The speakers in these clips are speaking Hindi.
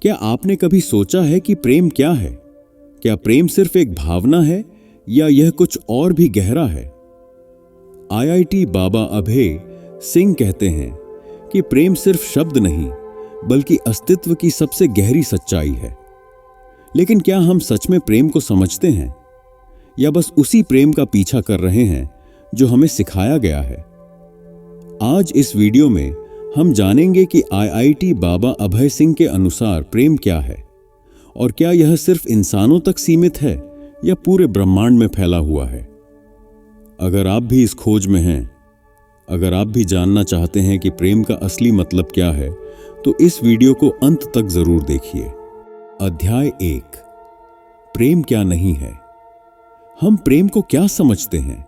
क्या आपने कभी सोचा है कि प्रेम क्या है? क्या प्रेम सिर्फ एक भावना है या यह कुछ और भी गहरा है? IIT बाबा अभय सिंह कहते हैं कि प्रेम सिर्फ शब्द नहीं बल्कि अस्तित्व की सबसे गहरी सच्चाई है। लेकिन क्या हम सच में प्रेम को समझते हैं या बस उसी प्रेम का पीछा कर रहे हैं जो हमें सिखाया गया है? आज इस वीडियो में हम जानेंगे कि IIT बाबा अभय सिंह के अनुसार प्रेम क्या है और क्या यह सिर्फ इंसानों तक सीमित है या पूरे ब्रह्मांड में फैला हुआ है। अगर आप भी इस खोज में हैं, अगर आप भी जानना चाहते हैं कि प्रेम का असली मतलब क्या है, तो इस वीडियो को अंत तक जरूर देखिए। अध्याय 1, प्रेम क्या नहीं है। हम प्रेम को क्या समझते हैं?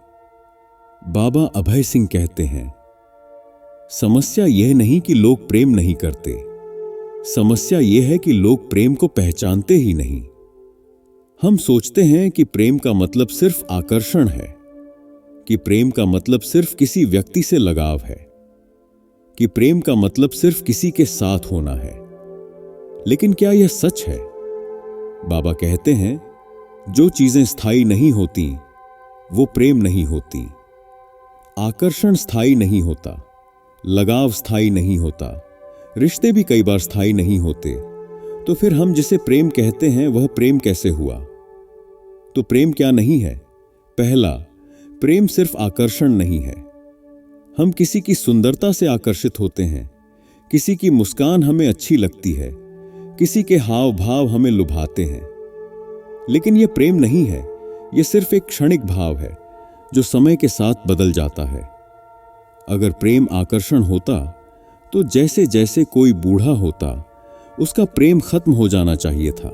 बाबा अभय सिंह कहते हैं, समस्या यह नहीं कि लोग प्रेम नहीं करते, समस्या यह है कि लोग प्रेम को पहचानते ही नहीं। हम सोचते हैं कि प्रेम का मतलब सिर्फ आकर्षण है, कि प्रेम का मतलब सिर्फ किसी व्यक्ति से लगाव है, कि प्रेम का मतलब सिर्फ किसी के साथ होना है। लेकिन क्या यह सच है? बाबा कहते हैं, जो चीजें स्थायी नहीं होती वो प्रेम नहीं होती। आकर्षण स्थायी नहीं होता, लगाव स्थायी नहीं होता, रिश्ते भी कई बार स्थायी नहीं होते। तो फिर हम जिसे प्रेम कहते हैं वह प्रेम कैसे हुआ? तो प्रेम क्या नहीं है? पहला, प्रेम सिर्फ आकर्षण नहीं है। हम किसी की सुंदरता से आकर्षित होते हैं, किसी की मुस्कान हमें अच्छी लगती है, किसी के हाव भाव हमें लुभाते हैं। लेकिन यह प्रेम नहीं है, यह सिर्फ एक क्षणिक भाव है जो समय के साथ बदल जाता है। अगर प्रेम आकर्षण होता तो जैसे जैसे कोई बूढ़ा होता उसका प्रेम खत्म हो जाना चाहिए था।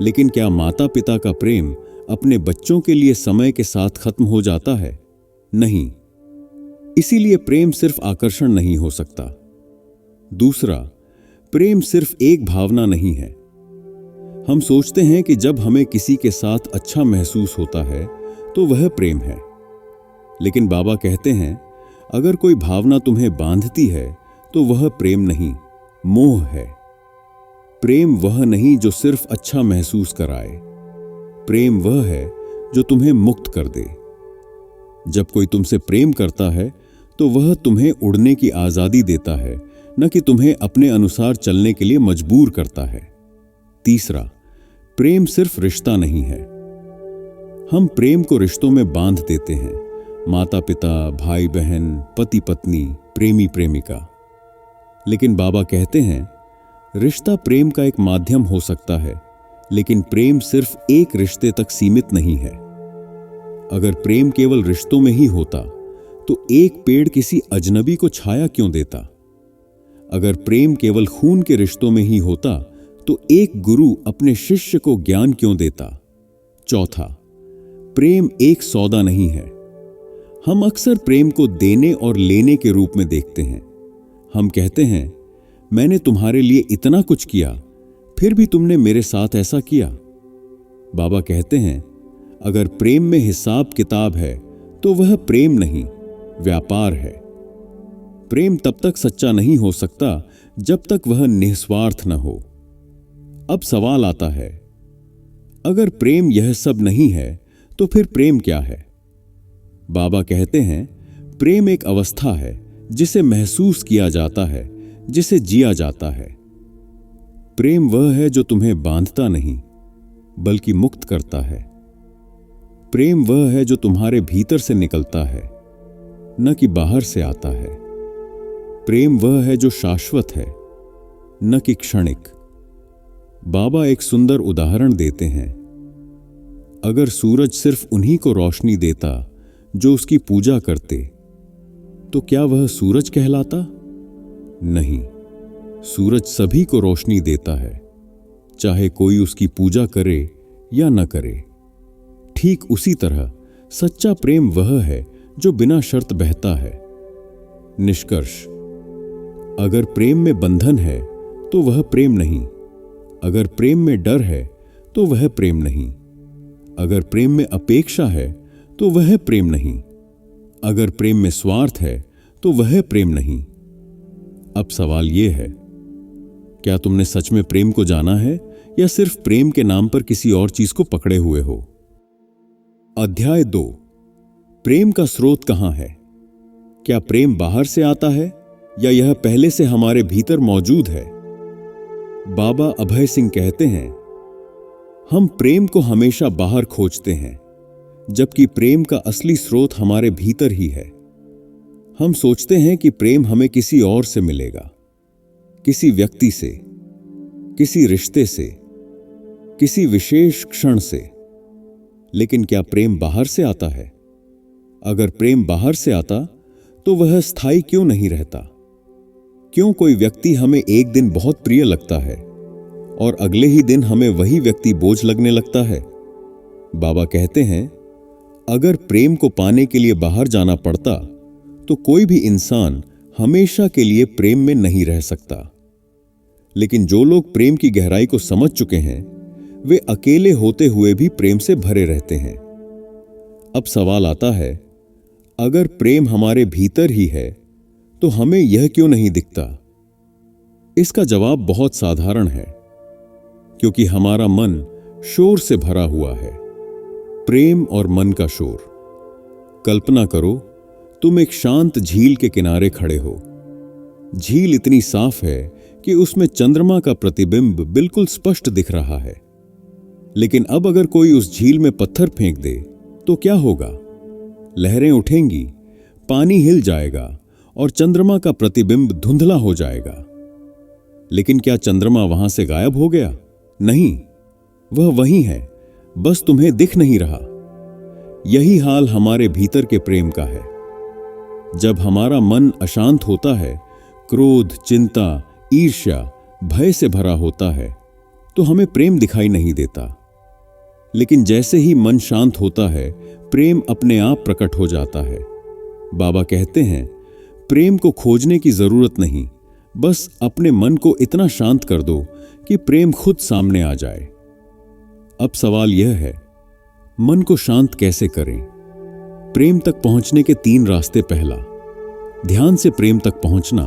लेकिन क्या माता पिता का प्रेम अपने बच्चों के लिए समय के साथ खत्म हो जाता है? नहीं। इसीलिए प्रेम सिर्फ आकर्षण नहीं हो सकता। दूसरा, प्रेम सिर्फ एक भावना नहीं है। हम सोचते हैं कि जब हमें किसी के साथ अच्छा महसूस होता है तो वह प्रेम है। लेकिन बाबा कहते हैं, अगर कोई भावना तुम्हें बांधती है तो वह प्रेम नहीं, मोह है। प्रेम वह नहीं जो सिर्फ अच्छा महसूस कराए, प्रेम वह है जो तुम्हें मुक्त कर दे। जब कोई तुमसे प्रेम करता है तो वह तुम्हें उड़ने की आजादी देता है, न कि तुम्हें अपने अनुसार चलने के लिए मजबूर करता है। तीसरा, प्रेम सिर्फ रिश्ता नहीं है। हम प्रेम को रिश्तों में बांध देते हैं, माता पिता, भाई बहन, पति पत्नी, प्रेमी प्रेमिका। लेकिन बाबा कहते हैं, रिश्ता प्रेम का एक माध्यम हो सकता है, लेकिन प्रेम सिर्फ एक रिश्ते तक सीमित नहीं है। अगर प्रेम केवल रिश्तों में ही होता तो एक पेड़ किसी अजनबी को छाया क्यों देता? अगर प्रेम केवल खून के रिश्तों में ही होता तो एक गुरु अपने शिष्य को ज्ञान क्यों देता? चौथा, प्रेम एक सौदा नहीं है। हम अक्सर प्रेम को देने और लेने के रूप में देखते हैं। हम कहते हैं, मैंने तुम्हारे लिए इतना कुछ किया, फिर भी तुमने मेरे साथ ऐसा किया। बाबा कहते हैं, अगर प्रेम में हिसाब किताब है तो वह प्रेम नहीं, व्यापार है। प्रेम तब तक सच्चा नहीं हो सकता जब तक वह निस्वार्थ न हो। अब सवाल आता है, अगर प्रेम यह सब नहीं है तो फिर प्रेम क्या है? बाबा कहते हैं, प्रेम एक अवस्था है जिसे महसूस किया जाता है, जिसे जिया जाता है। प्रेम वह है जो तुम्हें बांधता नहीं बल्कि मुक्त करता है। प्रेम वह है जो तुम्हारे भीतर से निकलता है, न कि बाहर से आता है। प्रेम वह है जो शाश्वत है, न कि क्षणिक। बाबा एक सुंदर उदाहरण देते हैं। अगर सूरज सिर्फ उन्हीं को रोशनी देता जो उसकी पूजा करते, तो क्या वह सूरज कहलाता? नहीं, सूरज सभी को रोशनी देता है, चाहे कोई उसकी पूजा करे या न करे। ठीक उसी तरह सच्चा प्रेम वह है जो बिना शर्त बहता है। निष्कर्ष, अगर प्रेम में बंधन है तो वह प्रेम नहीं। अगर प्रेम में डर है तो वह प्रेम नहीं। अगर प्रेम में अपेक्षा है तो वह प्रेम नहीं। अगर प्रेम में स्वार्थ है तो वह प्रेम नहीं। अब सवाल यह है, क्या तुमने सच में प्रेम को जाना है या सिर्फ प्रेम के नाम पर किसी और चीज को पकड़े हुए हो? अध्याय 2। प्रेम का स्रोत कहां है? क्या प्रेम बाहर से आता है या यह पहले से हमारे भीतर मौजूद है? बाबा अभय सिंह कहते हैं, हम प्रेम को हमेशा बाहर खोजते हैं, जबकि प्रेम का असली स्रोत हमारे भीतर ही है। हम सोचते हैं कि प्रेम हमें किसी और से मिलेगा, किसी व्यक्ति से, किसी रिश्ते से, किसी विशेष क्षण से। लेकिन क्या प्रेम बाहर से आता है? अगर प्रेम बाहर से आता तो वह स्थायी क्यों नहीं रहता? क्यों कोई व्यक्ति हमें एक दिन बहुत प्रिय लगता है और अगले ही दिन हमें वही व्यक्ति बोझ लगने लगता है? बाबा कहते हैं, अगर प्रेम को पाने के लिए बाहर जाना पड़ता तो कोई भी इंसान हमेशा के लिए प्रेम में नहीं रह सकता। लेकिन जो लोग प्रेम की गहराई को समझ चुके हैं, वे अकेले होते हुए भी प्रेम से भरे रहते हैं। अब सवाल आता है, अगर प्रेम हमारे भीतर ही है तो हमें यह क्यों नहीं दिखता? इसका जवाब बहुत साधारण है, क्योंकि हमारा मन शोर से भरा हुआ है। प्रेम और मन का शोर। कल्पना करो, तुम एक शांत झील के किनारे खड़े हो। झील इतनी साफ है कि उसमें चंद्रमा का प्रतिबिंब बिल्कुल स्पष्ट दिख रहा है। लेकिन अब अगर कोई उस झील में पत्थर फेंक दे तो क्या होगा? लहरें उठेंगी, पानी हिल जाएगा और चंद्रमा का प्रतिबिंब धुंधला हो जाएगा। लेकिन क्या चंद्रमा वहां से गायब हो गया? नहीं, वह वहीं है, बस तुम्हें दिख नहीं रहा। यही हाल हमारे भीतर के प्रेम का है। जब हमारा मन अशांत होता है, क्रोध, चिंता, ईर्ष्या, भय से भरा होता है, तो हमें प्रेम दिखाई नहीं देता। लेकिन जैसे ही मन शांत होता है, प्रेम अपने आप प्रकट हो जाता है। बाबा कहते हैं, प्रेम को खोजने की जरूरत नहीं, बस अपने मन को इतना शांत कर दो कि प्रेम खुद सामने आ जाए। अब सवाल यह है, मन को शांत कैसे करें? प्रेम तक पहुंचने के 3 रास्ते। पहला, ध्यान से प्रेम तक पहुंचना।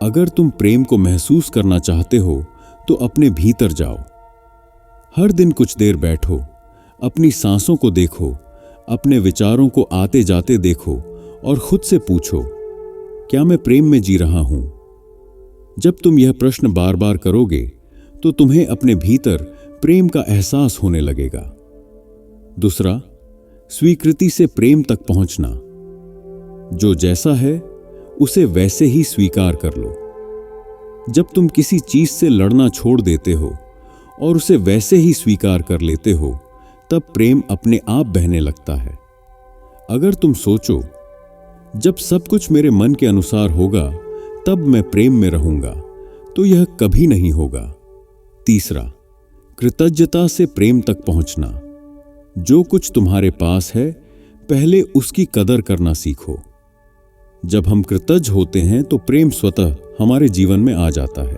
अगर तुम प्रेम को महसूस करना चाहते हो तो अपने भीतर जाओ। हर दिन कुछ देर बैठो, अपनी सांसों को देखो, अपने विचारों को आते जाते देखो और खुद से पूछो, क्या मैं प्रेम में जी रहा हूं? जब तुम यह प्रश्न बार बार करोगे तो तुम्हें अपने भीतर प्रेम का एहसास होने लगेगा। दूसरा, स्वीकृति से प्रेम तक पहुंचना। जो जैसा है उसे वैसे ही स्वीकार कर लो। जब तुम किसी चीज से लड़ना छोड़ देते हो और उसे वैसे ही स्वीकार कर लेते हो, तब प्रेम अपने आप बहने लगता है। अगर तुम सोचो, जब सब कुछ मेरे मन के अनुसार होगा तब मैं प्रेम में रहूंगा, तो यह कभी नहीं होगा। तीसरा, कृतज्ञता से प्रेम तक पहुंचना। जो कुछ तुम्हारे पास है, पहले उसकी कदर करना सीखो। जब हम कृतज्ञ होते हैं तो प्रेम स्वतः हमारे जीवन में आ जाता है।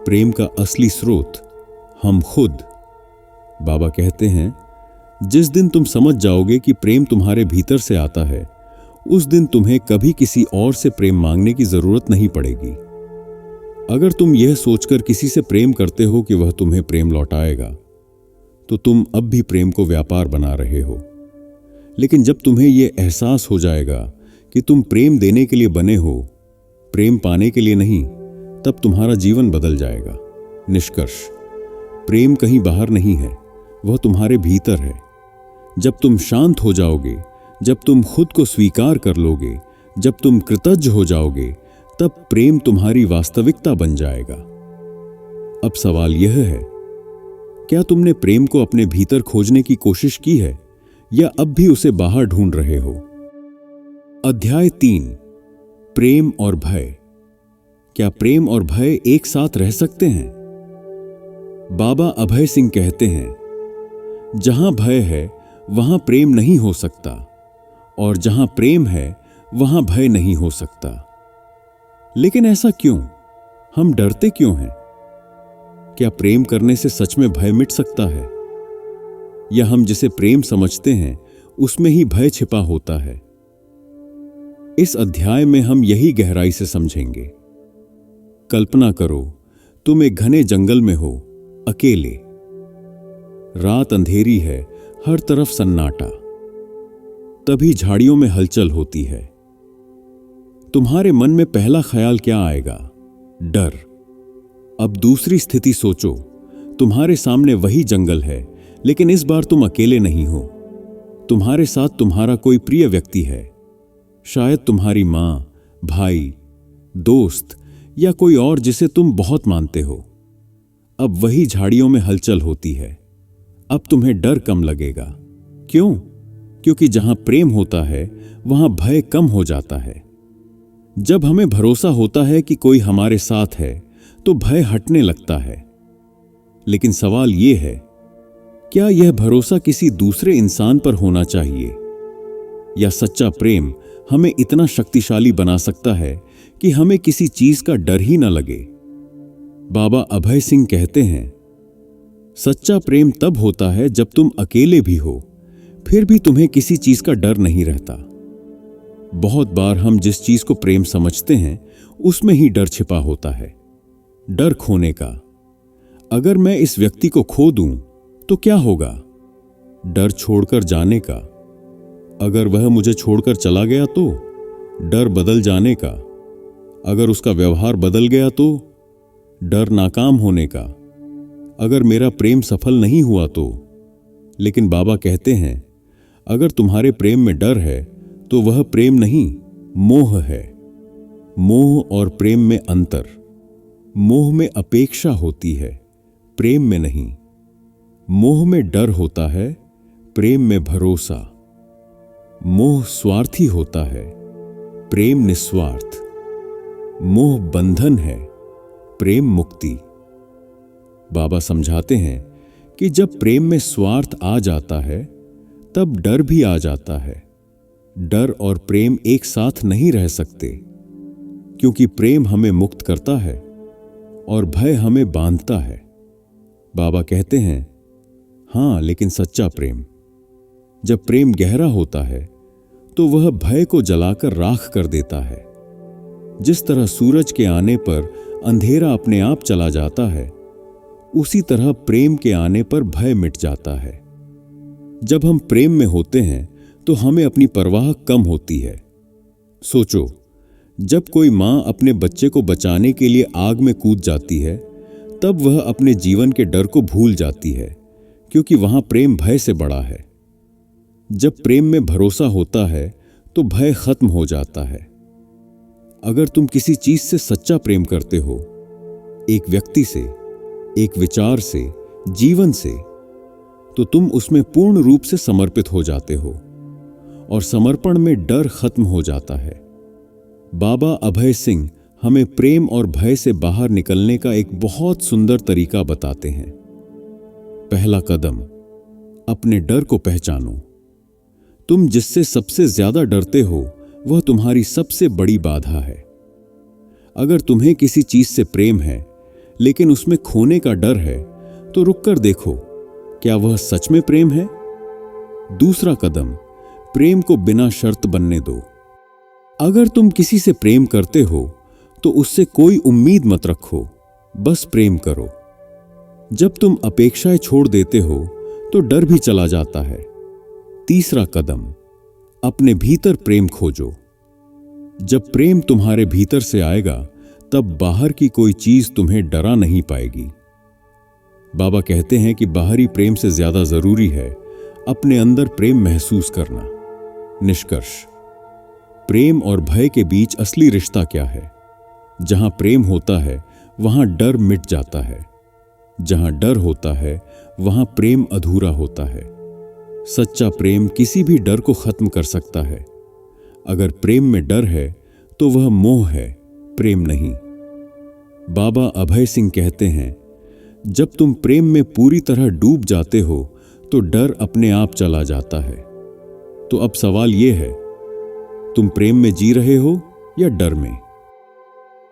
प्रेम का असली स्रोत हम खुद। बाबा कहते हैं, जिस दिन तुम समझ जाओगे कि प्रेम तुम्हारे भीतर से आता है, उस दिन तुम्हें कभी किसी और से प्रेम मांगने की जरूरत नहीं पड़ेगी। अगर तुम यह सोचकर किसी से प्रेम करते हो कि वह तुम्हें प्रेम लौटाएगा, तो तुम अब भी प्रेम को व्यापार बना रहे हो। लेकिन जब तुम्हें यह एहसास हो जाएगा कि तुम प्रेम देने के लिए बने हो, प्रेम पाने के लिए नहीं, तब तुम्हारा जीवन बदल जाएगा। निष्कर्ष, प्रेम कहीं बाहर नहीं है, वह तुम्हारे भीतर है। जब तुम शांत हो जाओगे, जब तुम खुद को स्वीकार कर लोगे, जब तुम कृतज्ञ हो जाओगे, तब प्रेम तुम्हारी वास्तविकता बन जाएगा। अब सवाल यह है, क्या तुमने प्रेम को अपने भीतर खोजने की कोशिश की है या अब भी उसे बाहर ढूंढ रहे हो? अध्याय 3, प्रेम और भय। क्या प्रेम और भय एक साथ रह सकते हैं? बाबा अभय सिंह कहते हैं, जहां भय है वहां प्रेम नहीं हो सकता, और जहां प्रेम है वहां भय नहीं हो सकता। लेकिन ऐसा क्यों? हम डरते क्यों हैं? क्या प्रेम करने से सच में भय मिट सकता है? या हम जिसे प्रेम समझते हैं उसमें ही भय छिपा होता है? इस अध्याय में हम यही गहराई से समझेंगे। कल्पना करो, तुम एक घने जंगल में हो, अकेले। रात अंधेरी है, हर तरफ सन्नाटा। तभी झाड़ियों में हलचल होती है। तुम्हारे मन में पहला ख्याल क्या आएगा? डर। अब दूसरी स्थिति सोचो। तुम्हारे सामने वही जंगल है, लेकिन इस बार तुम अकेले नहीं हो। तुम्हारे साथ तुम्हारा कोई प्रिय व्यक्ति है, शायद तुम्हारी मां, भाई, दोस्त या कोई और जिसे तुम बहुत मानते हो। अब वही झाड़ियों में हलचल होती है। अब तुम्हें डर कम लगेगा। क्यों? क्योंकि जहां प्रेम होता है वहां भय कम हो जाता है। जब हमें भरोसा होता है कि कोई हमारे साथ है तो भय हटने लगता है। लेकिन सवाल यह है, क्या यह भरोसा किसी दूसरे इंसान पर होना चाहिए? या सच्चा प्रेम हमें इतना शक्तिशाली बना सकता है कि हमें किसी चीज का डर ही न लगे? बाबा अभय सिंह कहते हैं, सच्चा प्रेम तब होता है जब तुम अकेले भी हो, फिर भी तुम्हें किसी चीज का डर नहीं रहता। बहुत बार हम जिस चीज को प्रेम समझते हैं उसमें ही डर छिपा होता है। डर खोने का। अगर मैं इस व्यक्ति को खो दूं तो क्या होगा? डर छोड़कर जाने का। अगर वह मुझे छोड़कर चला गया तो? डर बदल जाने का। अगर उसका व्यवहार बदल गया तो? डर नाकाम होने का। अगर मेरा प्रेम सफल नहीं हुआ तो? लेकिन बाबा कहते हैं, अगर तुम्हारे प्रेम में डर है तो वह प्रेम नहीं, मोह है। मोह और प्रेम में अंतर। मोह में अपेक्षा होती है, प्रेम में नहीं। मोह में डर होता है, प्रेम में भरोसा। मोह स्वार्थी होता है, प्रेम निस्वार्थ। मोह बंधन है, प्रेम मुक्ति। बाबा समझाते हैं कि जब प्रेम में स्वार्थ आ जाता है तब डर भी आ जाता है। डर और प्रेम एक साथ नहीं रह सकते, क्योंकि प्रेम हमें मुक्त करता है और भय हमें बांधता है। बाबा कहते हैं, हां, लेकिन सच्चा प्रेम, जब प्रेम गहरा होता है तो वह भय को जलाकर राख कर देता है। जिस तरह सूरज के आने पर अंधेरा अपने आप चला जाता है, उसी तरह प्रेम के आने पर भय मिट जाता है। जब हम प्रेम में होते हैं तो हमें अपनी परवाह कम होती है। सोचो, जब कोई मां अपने बच्चे को बचाने के लिए आग में कूद जाती है, तब वह अपने जीवन के डर को भूल जाती है, क्योंकि वहां प्रेम भय से बड़ा है। जब प्रेम में भरोसा होता है तो भय खत्म हो जाता है। अगर तुम किसी चीज से सच्चा प्रेम करते हो, एक व्यक्ति से, एक विचार से, जीवन से, तो तुम उसमें पूर्ण रूप से समर्पित हो जाते हो और समर्पण में डर खत्म हो जाता है। बाबा अभय सिंह हमें प्रेम और भय से बाहर निकलने का एक बहुत सुंदर तरीका बताते हैं। पहला कदम, अपने डर को पहचानो। तुम जिससे सबसे ज्यादा डरते हो वह तुम्हारी सबसे बड़ी बाधा है। अगर तुम्हें किसी चीज से प्रेम है लेकिन उसमें खोने का डर है, तो रुककर देखो, क्या वह सच में प्रेम है? दूसरा कदम, प्रेम को बिना शर्त बनने दो। अगर तुम किसी से प्रेम करते हो तो उससे कोई उम्मीद मत रखो, बस प्रेम करो। जब तुम अपेक्षाएं छोड़ देते हो तो डर भी चला जाता है। तीसरा कदम, अपने भीतर प्रेम खोजो। जब प्रेम तुम्हारे भीतर से आएगा तब बाहर की कोई चीज तुम्हें डरा नहीं पाएगी। बाबा कहते हैं कि बाहरी प्रेम से ज्यादा जरूरी है अपने अंदर प्रेम महसूस करना। निष्कर्ष, प्रेम और भय के बीच असली रिश्ता क्या है? जहां प्रेम होता है वहां डर मिट जाता है। जहां डर होता है वहां प्रेम अधूरा होता है। सच्चा प्रेम किसी भी डर को खत्म कर सकता है। अगर प्रेम में डर है तो वह मोह है, प्रेम नहीं। बाबा अभय सिंह कहते हैं, जब तुम प्रेम में पूरी तरह डूब जाते हो तो डर अपने आप चला जाता है। तो अब सवाल यह है, तुम प्रेम में जी रहे हो या डर में?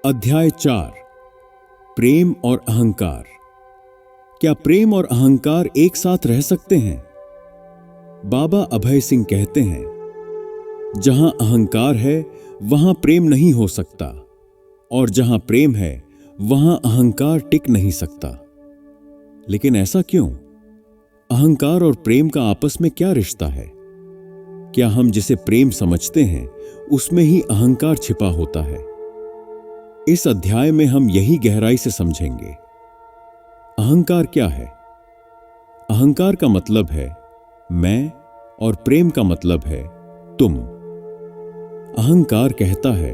अध्याय 4, प्रेम और अहंकार। क्या प्रेम और अहंकार एक साथ रह सकते हैं? बाबा अभय सिंह कहते हैं, जहां अहंकार है वहां प्रेम नहीं हो सकता, और जहां प्रेम है वहां अहंकार टिक नहीं सकता। लेकिन ऐसा क्यों? अहंकार और प्रेम का आपस में क्या रिश्ता है? क्या हम जिसे प्रेम समझते हैं उसमें ही अहंकार छिपा होता है? इस अध्याय में हम यही गहराई से समझेंगे। अहंकार क्या है? अहंकार का मतलब है मैं और प्रेम का मतलब है तुम। अहंकार कहता है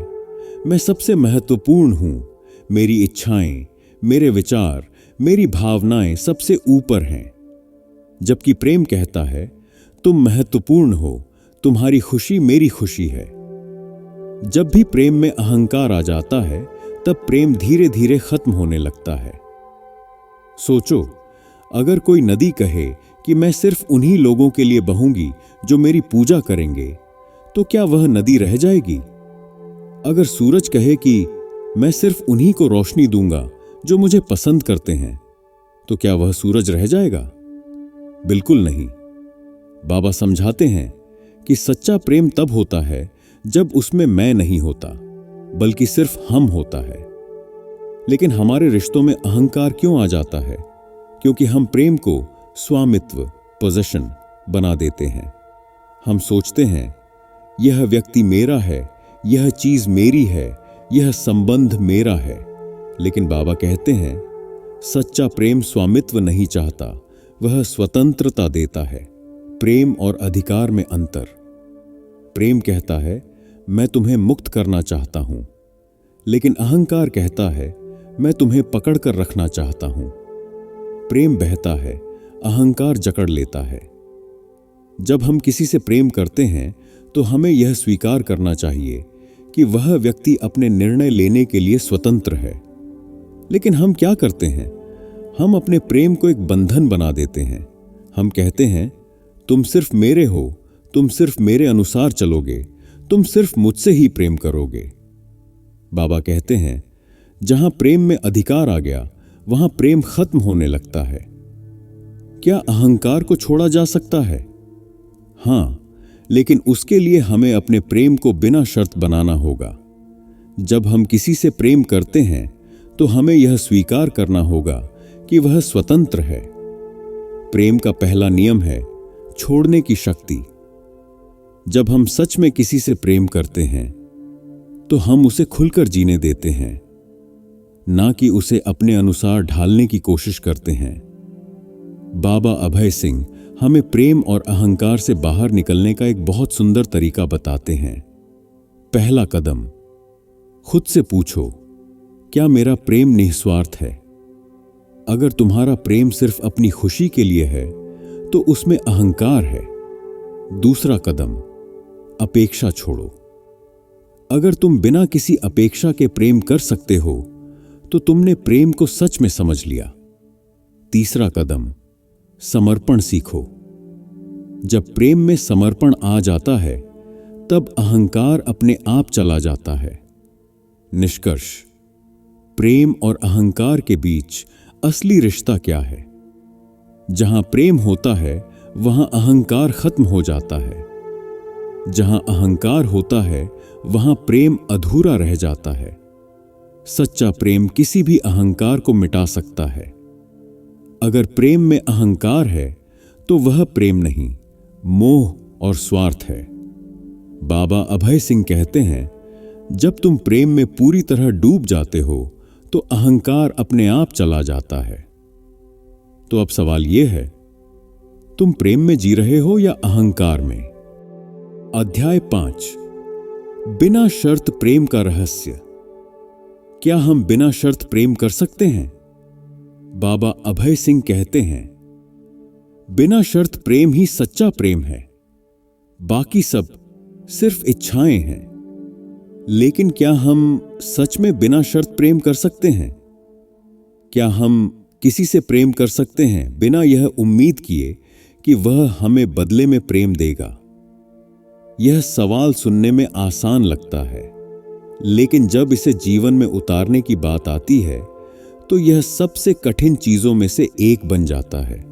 मैं सबसे महत्वपूर्ण हूं, मेरी इच्छाएं, मेरे विचार, मेरी भावनाएं सबसे ऊपर हैं। जबकि प्रेम कहता है तुम महत्वपूर्ण हो, तुम्हारी खुशी मेरी खुशी है। जब भी प्रेम में अहंकार आ जाता है तब प्रेम धीरे धीरे खत्म होने लगता है। सोचो, अगर कोई नदी कहे कि मैं सिर्फ उन्हीं लोगों के लिए बहूंगी जो मेरी पूजा करेंगे, तो क्या वह नदी रह जाएगी? अगर सूरज कहे कि मैं सिर्फ उन्हीं को रोशनी दूंगा जो मुझे पसंद करते हैं, तो क्या वह सूरज रह जाएगा? बिल्कुल नहीं। बाबा समझाते हैं कि सच्चा प्रेम तब होता है जब उसमें मैं नहीं होता, बल्कि सिर्फ हम होता है। लेकिन हमारे रिश्तों में अहंकार क्यों आ जाता है? क्योंकि हम प्रेम को स्वामित्व, पोजेशन बना देते हैं। हम सोचते हैं यह व्यक्ति मेरा है, यह चीज मेरी है, यह संबंध मेरा है। लेकिन बाबा कहते हैं सच्चा प्रेम स्वामित्व नहीं चाहता, वह स्वतंत्रता देता है। प्रेम और अधिकार में अंतर। प्रेम कहता है मैं तुम्हें मुक्त करना चाहता हूं, लेकिन अहंकार कहता है मैं तुम्हें पकड़ कर रखना चाहता हूं। प्रेम बहता है, अहंकार जकड़ लेता है। जब हम किसी से प्रेम करते हैं तो हमें यह स्वीकार करना चाहिए कि वह व्यक्ति अपने निर्णय लेने के लिए स्वतंत्र है। लेकिन हम क्या करते हैं? हम अपने प्रेम को एक बंधन बना देते हैं। हम कहते हैं तुम सिर्फ मेरे हो, तुम सिर्फ मेरे अनुसार चलोगे, तुम सिर्फ मुझसे ही प्रेम करोगे। बाबा कहते हैं जहां प्रेम में अधिकार आ गया वहां प्रेम खत्म होने लगता है। क्या अहंकार को छोड़ा जा सकता है? हां, लेकिन उसके लिए हमें अपने प्रेम को बिना शर्त बनाना होगा। जब हम किसी से प्रेम करते हैं तो हमें यह स्वीकार करना होगा कि वह स्वतंत्र है। प्रेम का पहला नियम है छोड़ने की शक्ति। जब हम सच में किसी से प्रेम करते हैं तो हम उसे खुलकर जीने देते हैं, ना कि उसे अपने अनुसार ढालने की कोशिश करते हैं। बाबा अभय सिंह हमें प्रेम और अहंकार से बाहर निकलने का एक बहुत सुंदर तरीका बताते हैं। पहला कदम, खुद से पूछो क्या मेरा प्रेम निस्वार्थ है? अगर तुम्हारा प्रेम सिर्फ अपनी खुशी के लिए है तो उसमें अहंकार है। दूसरा कदम, अपेक्षा छोड़ो। अगर तुम बिना किसी अपेक्षा के प्रेम कर सकते हो तो तुमने प्रेम को सच में समझ लिया। तीसरा कदम, समर्पण सीखो। जब प्रेम में समर्पण आ जाता है तब अहंकार अपने आप चला जाता है। निष्कर्ष, प्रेम और अहंकार के बीच असली रिश्ता क्या है? जहां प्रेम होता है वहां अहंकार खत्म हो जाता है। जहां अहंकार होता है वहां प्रेम अधूरा रह जाता है। सच्चा प्रेम किसी भी अहंकार को मिटा सकता है। अगर प्रेम में अहंकार है तो वह प्रेम नहीं, मोह और स्वार्थ है। बाबा अभय सिंह कहते हैं जब तुम प्रेम में पूरी तरह डूब जाते हो तो अहंकार अपने आप चला जाता है। तो अब सवाल यह है, तुम प्रेम में जी रहे हो या अहंकार में? अध्याय 5, बिना शर्त प्रेम का रहस्य। क्या हम बिना शर्त प्रेम कर सकते हैं? बाबा अभय सिंह कहते हैं बिना शर्त प्रेम ही सच्चा प्रेम है, बाकी सब सिर्फ इच्छाएं हैं। लेकिन क्या हम सच में बिना शर्त प्रेम कर सकते हैं? क्या हम किसी से प्रेम कर सकते हैं बिना यह उम्मीद किए कि वह हमें बदले में प्रेम देगा? यह सवाल सुनने में आसान लगता है, लेकिन जब इसे जीवन में उतारने की बात आती है तो यह सबसे कठिन चीजों में से एक बन जाता है।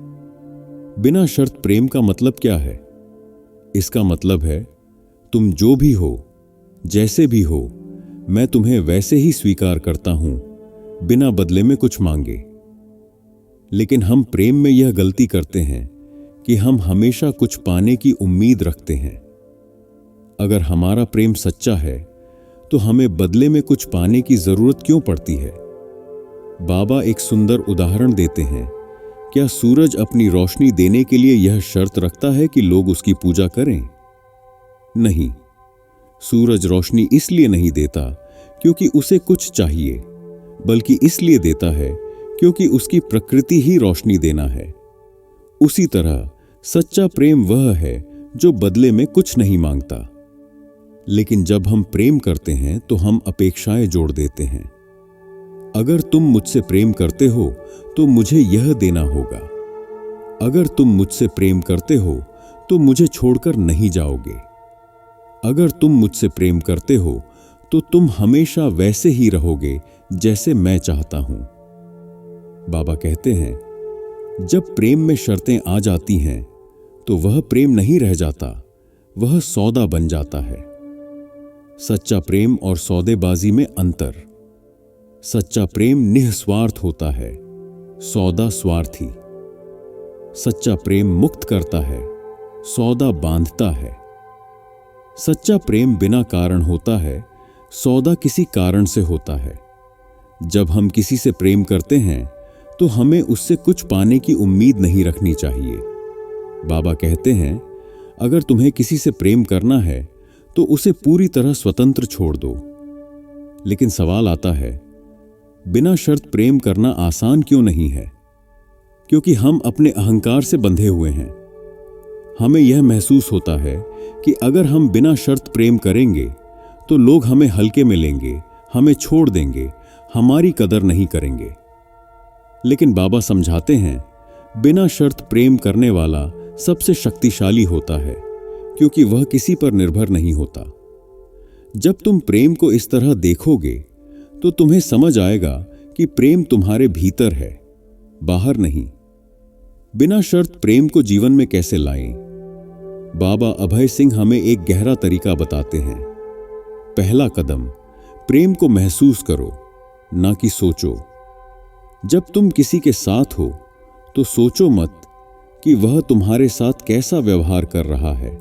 बिना शर्त प्रेम का मतलब क्या है? इसका मतलब है तुम जो भी हो, जैसे भी हो, मैं तुम्हें वैसे ही स्वीकार करता हूं बिना बदले में कुछ मांगे। लेकिन हम प्रेम में यह गलती करते हैं कि हम हमेशा कुछ पाने की उम्मीद रखते हैं। अगर हमारा प्रेम सच्चा है तो हमें बदले में कुछ पाने की जरूरत क्यों पड़ती है? बाबा एक सुंदर उदाहरण देते हैं। क्या सूरज अपनी रोशनी देने के लिए यह शर्त रखता है कि लोग उसकी पूजा करें? नहीं, सूरज रोशनी इसलिए नहीं देता क्योंकि उसे कुछ चाहिए, बल्कि इसलिए देता है क्योंकि उसकी प्रकृति ही रोशनी देना है। उसी तरह सच्चा प्रेम वह है जो बदले में कुछ नहीं मांगता। लेकिन जब हम प्रेम करते हैं तो हम अपेक्षाएं जोड़ देते हैं। अगर तुम मुझसे प्रेम करते हो तो मुझे यह देना होगा। अगर तुम मुझसे प्रेम करते हो तो मुझे छोड़कर नहीं जाओगे। अगर तुम मुझसे प्रेम करते हो तो तुम हमेशा वैसे ही रहोगे जैसे मैं चाहता हूं। बाबा कहते हैं, जब प्रेम में शर्तें आ जाती हैं तो वह प्रेम नहीं रह जाता, वह सौदा बन जाता है। सच्चा प्रेम और सौदेबाजी में अंतर। सच्चा प्रेम निस्वार्थ होता है, सौदा स्वार्थी। सच्चा प्रेम मुक्त करता है, सौदा बांधता है। सच्चा प्रेम बिना कारण होता है, सौदा किसी कारण से होता है। जब हम किसी से प्रेम करते हैं तो हमें उससे कुछ पाने की उम्मीद नहीं रखनी चाहिए। बाबा कहते हैं, अगर तुम्हें किसी से प्रेम करना है तो उसे पूरी तरह स्वतंत्र छोड़ दो। लेकिन सवाल आता है, बिना शर्त प्रेम करना आसान क्यों नहीं है? क्योंकि हम अपने अहंकार से बंधे हुए हैं। हमें यह महसूस होता है कि अगर हम बिना शर्त प्रेम करेंगे तो लोग हमें हल्के में लेंगे, हमें छोड़ देंगे, हमारी कदर नहीं करेंगे। लेकिन बाबा समझाते हैं, बिना शर्त प्रेम करने वाला सबसे शक्तिशाली होता है, क्योंकि वह किसी पर निर्भर नहीं होता। जब तुम प्रेम को इस तरह देखोगे तो तुम्हें समझ आएगा कि प्रेम तुम्हारे भीतर है, बाहर नहीं। बिना शर्त प्रेम को जीवन में कैसे लाएं? बाबा अभय सिंह हमें एक गहरा तरीका बताते हैं। पहला कदम, प्रेम को महसूस करो, ना कि सोचो। जब तुम किसी के साथ हो तो सोचो मत कि वह तुम्हारे साथ कैसा व्यवहार कर रहा है,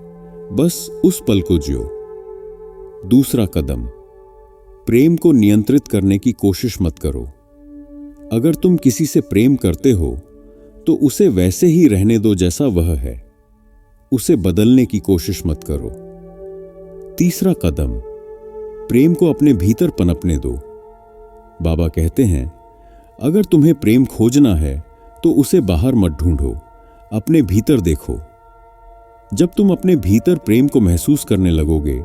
बस उस पल को जियो। दूसरा कदम, प्रेम को नियंत्रित करने की कोशिश मत करो। अगर तुम किसी से प्रेम करते हो तो उसे वैसे ही रहने दो जैसा वह है, उसे बदलने की कोशिश मत करो। तीसरा कदम, प्रेम को अपने भीतर पनपने दो। बाबा कहते हैं, अगर तुम्हें प्रेम खोजना है तो उसे बाहर मत ढूंढो, अपने भीतर देखो। जब तुम अपने भीतर प्रेम को महसूस करने लगोगे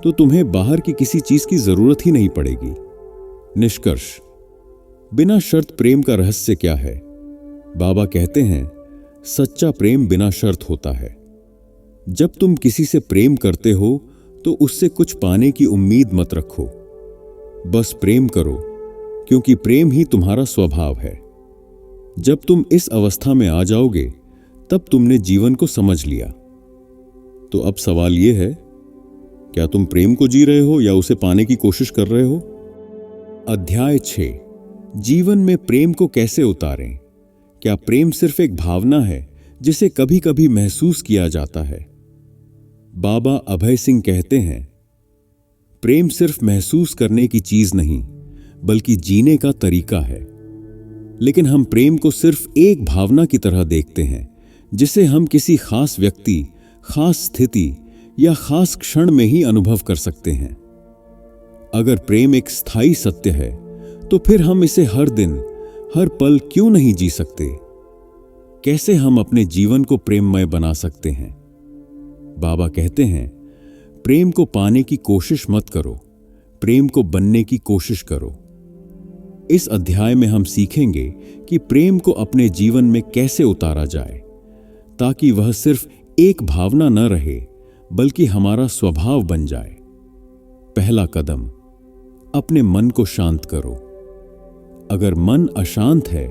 तो तुम्हें बाहर की किसी चीज की जरूरत ही नहीं पड़ेगी। निष्कर्ष, बिना शर्त प्रेम का रहस्य क्या है? बाबा कहते हैं, सच्चा प्रेम बिना शर्त होता है। जब तुम किसी से प्रेम करते हो तो उससे कुछ पाने की उम्मीद मत रखो, बस प्रेम करो, क्योंकि प्रेम ही तुम्हारा स्वभाव है। जब तुम इस अवस्था में आ जाओगे तब तुमने जीवन को समझ लिया। तो अब सवाल यह है, क्या तुम प्रेम को जी रहे हो या उसे पाने की कोशिश कर रहे हो? अध्याय 6, जीवन में प्रेम को कैसे उतारें? क्या प्रेम सिर्फ एक भावना है जिसे कभी कभी महसूस किया जाता है? बाबा अभय सिंह कहते हैं, प्रेम सिर्फ महसूस करने की चीज नहीं, बल्कि जीने का तरीका है। लेकिन हम प्रेम को सिर्फ एक भावना की तरह देखते हैं, जिसे हम किसी खास व्यक्ति, खास स्थिति या खास क्षण में ही अनुभव कर सकते हैं। अगर प्रेम एक स्थायी सत्य है तो फिर हम इसे हर दिन, हर पल क्यों नहीं जी सकते? कैसे हम अपने जीवन को प्रेममय बना सकते हैं? बाबा कहते हैं, प्रेम को पाने की कोशिश मत करो, प्रेम को बनने की कोशिश करो। इस अध्याय में हम सीखेंगे कि प्रेम को अपने जीवन में कैसे उतारा जाए, ताकि वह सिर्फ एक भावना न रहे, बल्कि हमारा स्वभाव बन जाए। पहला कदम, अपने मन को शांत करो। अगर मन अशांत है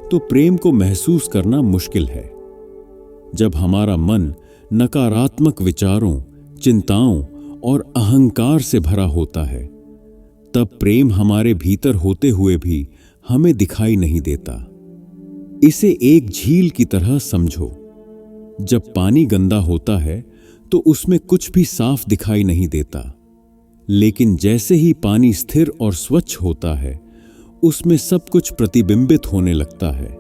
तो प्रेम को महसूस करना मुश्किल है। जब हमारा मन नकारात्मक विचारों, चिंताओं और अहंकार से भरा होता है, तब प्रेम हमारे भीतर होते हुए भी हमें दिखाई नहीं देता। इसे एक झील की तरह समझो। जब पानी गंदा होता है तो उसमें कुछ भी साफ दिखाई नहीं देता, लेकिन जैसे ही पानी स्थिर और स्वच्छ होता है, उसमें सब कुछ प्रतिबिंबित होने लगता है।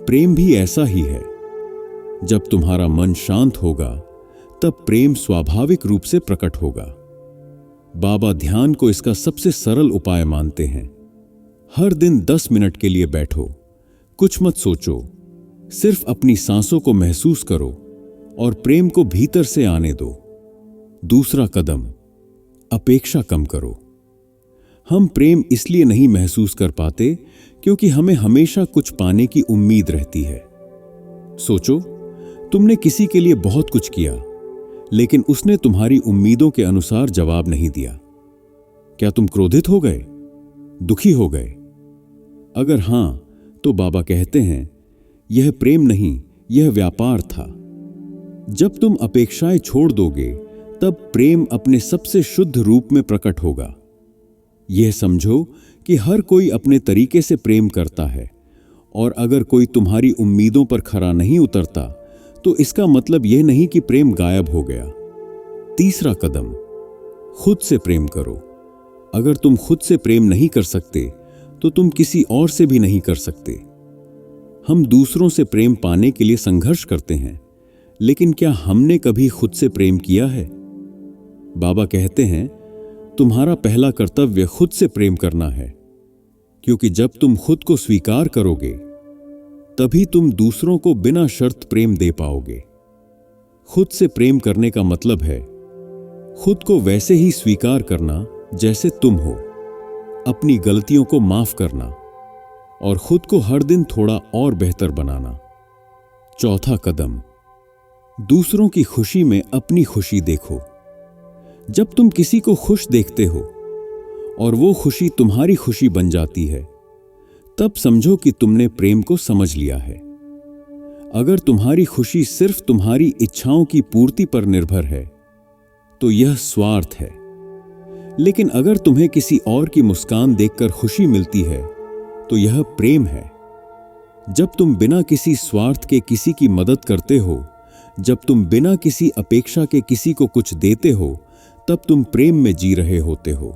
प्रेम भी ऐसा ही है। जब तुम्हारा मन शांत होगा, तब प्रेम स्वाभाविक रूप से प्रकट होगा। बाबा ध्यान को इसका सबसे सरल उपाय मानते हैं। हर दिन 10 मिनट के लिए बैठो, कुछ मत सोचो, सिर्फ अपनी सांसों को महसूस करो और प्रेम को भीतर से आने दो। दूसरा कदम, अपेक्षा कम करो। हम प्रेम इसलिए नहीं महसूस कर पाते क्योंकि हमें हमेशा कुछ पाने की उम्मीद रहती है। सोचो, तुमने किसी के लिए बहुत कुछ किया, लेकिन उसने तुम्हारी उम्मीदों के अनुसार जवाब नहीं दिया। क्या तुम क्रोधित हो गए, दुखी हो गए? अगर हां, तो बाबा कहते हैं यह प्रेम नहीं, यह व्यापार था। जब तुम अपेक्षाएं छोड़ दोगे, तब प्रेम अपने सबसे शुद्ध रूप में प्रकट होगा। यह समझो कि हर कोई अपने तरीके से प्रेम करता है, और अगर कोई तुम्हारी उम्मीदों पर खरा नहीं उतरता, तो इसका मतलब यह नहीं कि प्रेम गायब हो गया। तीसरा कदम, खुद से प्रेम करो। अगर तुम खुद से प्रेम नहीं कर सकते, तो तुम किसी और से भी नहीं कर सकते। हम दूसरों से प्रेम पाने के लिए संघर्ष करते हैं, लेकिन क्या हमने कभी खुद से प्रेम किया है? बाबा कहते हैं, तुम्हारा पहला कर्तव्य खुद से प्रेम करना है, क्योंकि जब तुम खुद को स्वीकार करोगे, तभी तुम दूसरों को बिना शर्त प्रेम दे पाओगे। खुद से प्रेम करने का मतलब है खुद को वैसे ही स्वीकार करना जैसे तुम हो, अपनी गलतियों को माफ करना और खुद को हर दिन थोड़ा और बेहतर बनाना। चौथा कदम, दूसरों की खुशी में अपनी खुशी देखो। जब तुम किसी को खुश देखते हो और वो खुशी तुम्हारी खुशी बन जाती है, तब समझो कि तुमने प्रेम को समझ लिया है। अगर तुम्हारी खुशी सिर्फ तुम्हारी इच्छाओं की पूर्ति पर निर्भर है, तो यह स्वार्थ है। लेकिन अगर तुम्हें किसी और की मुस्कान देखकर खुशी मिलती है, तो यह प्रेम है। जब तुम बिना किसी स्वार्थ के किसी की मदद करते हो, जब तुम बिना किसी अपेक्षा के किसी को कुछ देते हो, तब तुम प्रेम में जी रहे होते हो।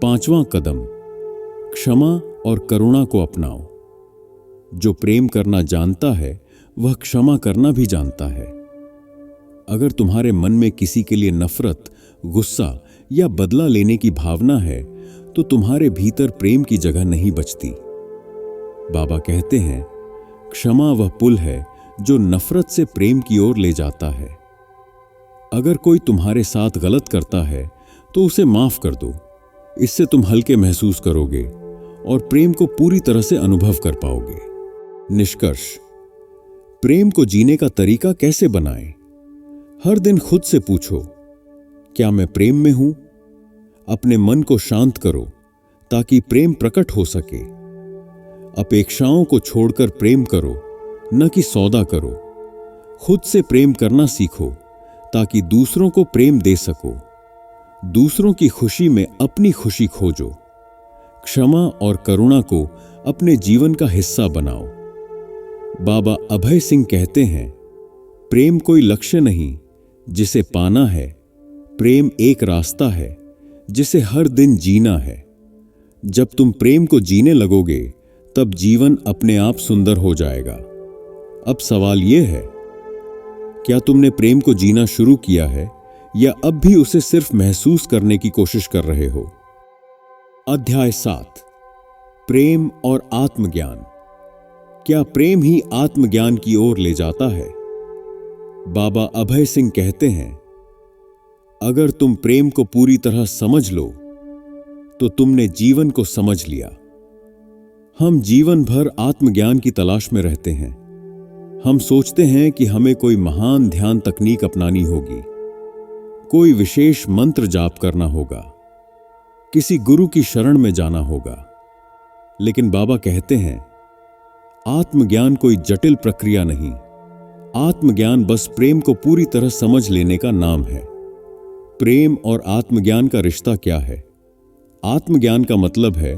पांचवां कदम, क्षमा और करुणा को अपनाओ। जो प्रेम करना जानता है, वह क्षमा करना भी जानता है। अगर तुम्हारे मन में किसी के लिए नफरत, गुस्सा या बदला लेने की भावना है, तो तुम्हारे भीतर प्रेम की जगह नहीं बचती। बाबा कहते हैं, क्षमा वह पुल है जो नफरत से प्रेम की ओर ले जाता है। अगर कोई तुम्हारे साथ गलत करता है, तो उसे माफ कर दो। इससे तुम हल्के महसूस करोगे और प्रेम को पूरी तरह से अनुभव कर पाओगे। निष्कर्ष, प्रेम को जीने का तरीका कैसे बनाएं? हर दिन खुद से पूछो, क्या मैं प्रेम में हूं? अपने मन को शांत करो ताकि प्रेम प्रकट हो सके। अपेक्षाओं को छोड़कर प्रेम करो, न कि सौदा करो। खुद से प्रेम करना सीखो ताकि दूसरों को प्रेम दे सको। दूसरों की खुशी में अपनी खुशी खोजो। क्षमा और करुणा को अपने जीवन का हिस्सा बनाओ। बाबा अभय सिंह कहते हैं, प्रेम कोई लक्ष्य नहीं जिसे पाना है, प्रेम एक रास्ता है जिसे हर दिन जीना है। जब तुम प्रेम को जीने लगोगे, तब जीवन अपने आप सुंदर हो जाएगा। अब सवाल यह है, क्या तुमने प्रेम को जीना शुरू किया है या अब भी उसे सिर्फ महसूस करने की कोशिश कर रहे हो? अध्याय 7, प्रेम और आत्मज्ञान। क्या प्रेम ही आत्मज्ञान की ओर ले जाता है? बाबा अभय सिंह कहते हैं, अगर तुम प्रेम को पूरी तरह समझ लो, तो तुमने जीवन को समझ लिया। हम जीवन भर आत्मज्ञान की तलाश में रहते हैं। हम सोचते हैं कि हमें कोई महान ध्यान तकनीक अपनानी होगी, कोई विशेष मंत्र जाप करना होगा, किसी गुरु की शरण में जाना होगा। लेकिन बाबा कहते हैं, आत्मज्ञान कोई जटिल प्रक्रिया नहीं। आत्मज्ञान बस प्रेम को पूरी तरह समझ लेने का नाम है। प्रेम और आत्मज्ञान का रिश्ता क्या है? आत्मज्ञान का मतलब है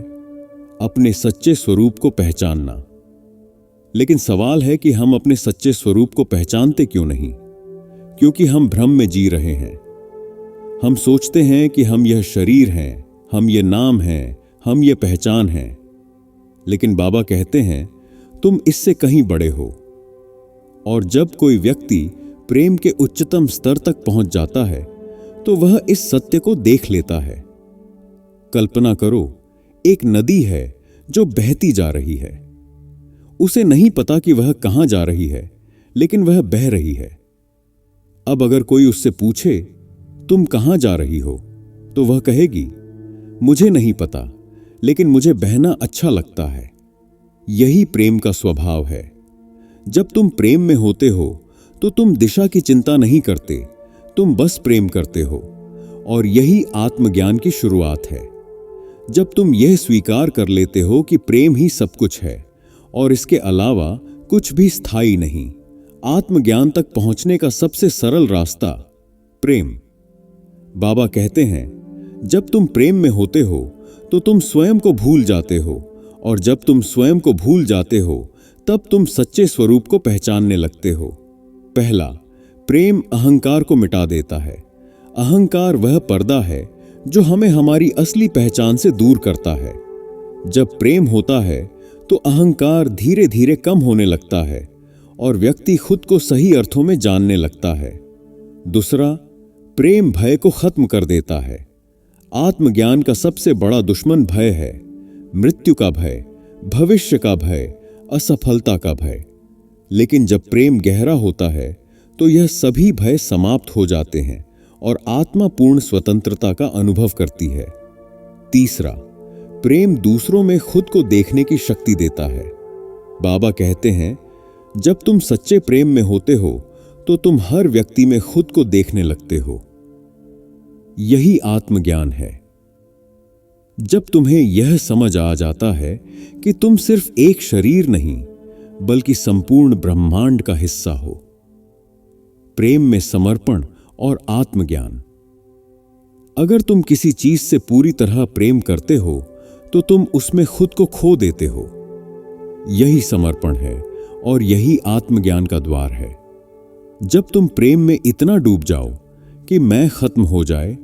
अपने सच्चे स्वरूप को पहचानना। लेकिन सवाल है कि हम अपने सच्चे स्वरूप को पहचानते क्यों नहीं? क्योंकि हम भ्रम में जी रहे हैं। हम सोचते हैं कि हम यह शरीर हैं, हम ये नाम हैं, हम ये पहचान हैं। लेकिन बाबा कहते हैं तुम इससे कहीं बड़े हो। और जब कोई व्यक्ति प्रेम के उच्चतम स्तर तक पहुंच जाता है तो वह इस सत्य को देख लेता है। कल्पना करो, एक नदी है जो बहती जा रही है। उसे नहीं पता कि वह कहां जा रही है, लेकिन वह बह रही है। अब अगर कोई उससे पूछे तुम कहां जा रही हो, तो वह कहेगी मुझे नहीं पता, लेकिन मुझे बहना अच्छा लगता है। यही प्रेम का स्वभाव है। जब तुम प्रेम में होते हो तो तुम दिशा की चिंता नहीं करते, तुम बस प्रेम करते हो। और यही आत्मज्ञान की शुरुआत है। जब तुम यह स्वीकार कर लेते हो कि प्रेम ही सब कुछ है और इसके अलावा कुछ भी स्थायी नहीं। आत्मज्ञान तक पहुंचने का सबसे सरल रास्ता प्रेम। बाबा कहते हैं जब तुम प्रेम में होते हो तो तुम स्वयं को भूल जाते हो, और जब तुम स्वयं को भूल जाते हो तब तुम सच्चे स्वरूप को पहचानने लगते हो। पहला, प्रेम अहंकार को मिटा देता है। अहंकार वह पर्दा है जो हमें हमारी असली पहचान से दूर करता है। जब प्रेम होता है तो अहंकार धीरे धीरे कम होने लगता है और व्यक्ति खुद को सही अर्थों में जानने लगता है। दूसरा, प्रेम भय को खत्म कर देता है। आत्मज्ञान का सबसे बड़ा दुश्मन भय है। मृत्यु का भय, भविष्य का भय, असफलता का भय। लेकिन जब प्रेम गहरा होता है तो यह सभी भय समाप्त हो जाते हैं और आत्मा पूर्ण स्वतंत्रता का अनुभव करती है। तीसरा, प्रेम दूसरों में खुद को देखने की शक्ति देता है। बाबा कहते हैं जब तुम सच्चे प्रेम में होते हो तो तुम हर व्यक्ति में खुद को देखने लगते हो। यही आत्मज्ञान है। जब तुम्हें यह समझ आ जाता है कि तुम सिर्फ एक शरीर नहीं बल्कि संपूर्ण ब्रह्मांड का हिस्सा हो। प्रेम में समर्पण और आत्मज्ञान। अगर तुम किसी चीज से पूरी तरह प्रेम करते हो तो तुम उसमें खुद को खो देते हो। यही समर्पण है और यही आत्मज्ञान का द्वार है। जब तुम प्रेम में इतना डूब जाओ कि मैं खत्म हो जाए,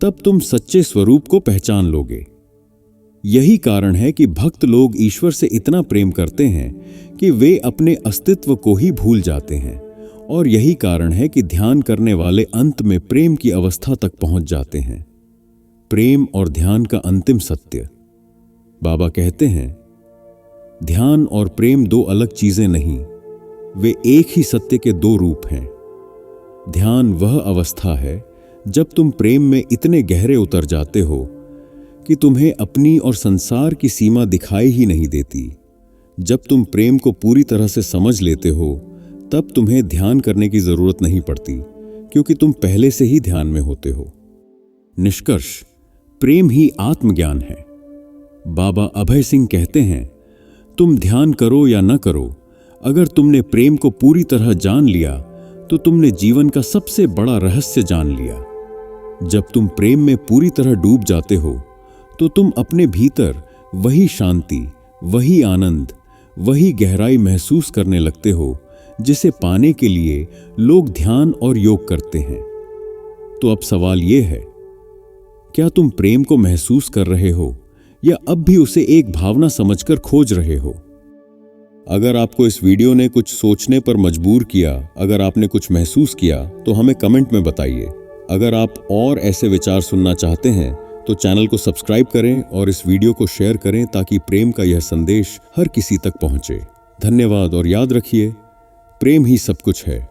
तब तुम सच्चे स्वरूप को पहचान लोगे। यही कारण है कि भक्त लोग ईश्वर से इतना प्रेम करते हैं कि वे अपने अस्तित्व को ही भूल जाते हैं। और यही कारण है कि ध्यान करने वाले अंत में प्रेम की अवस्था तक पहुंच जाते हैं। प्रेम और ध्यान का अंतिम सत्य। बाबा कहते हैं ध्यान और प्रेम दो अलग चीजें नहीं, वे एक ही सत्य के दो रूप हैं। ध्यान वह अवस्था है जब तुम प्रेम में इतने गहरे उतर जाते हो कि तुम्हें अपनी और संसार की सीमा दिखाई ही नहीं देती। जब तुम प्रेम को पूरी तरह से समझ लेते हो तब तुम्हें ध्यान करने की जरूरत नहीं पड़ती, क्योंकि तुम पहले से ही ध्यान में होते हो। निष्कर्ष, प्रेम ही आत्मज्ञान है। बाबा अभय सिंह कहते हैं तुम ध्यान करो या न करो, अगर तुमने प्रेम को पूरी तरह जान लिया तो तुमने जीवन का सबसे बड़ा रहस्य जान लिया। जब तुम प्रेम में पूरी तरह डूब जाते हो तो तुम अपने भीतर वही शांति, वही आनंद, वही गहराई महसूस करने लगते हो जिसे पाने के लिए लोग ध्यान और योग करते हैं। तो अब सवाल यह है, क्या तुम प्रेम को महसूस कर रहे हो या अब भी उसे एक भावना समझकर खोज रहे हो? अगर आपको इस वीडियो ने कुछ सोचने पर मजबूर किया, अगर आपने कुछ महसूस किया, तो हमें कमेंट में बताइए। अगर आप और ऐसे विचार सुनना चाहते हैं तो चैनल को सब्सक्राइब करें और इस वीडियो को शेयर करें ताकि प्रेम का यह संदेश हर किसी तक पहुंचे। धन्यवाद और याद रखिए, प्रेम ही सब कुछ है।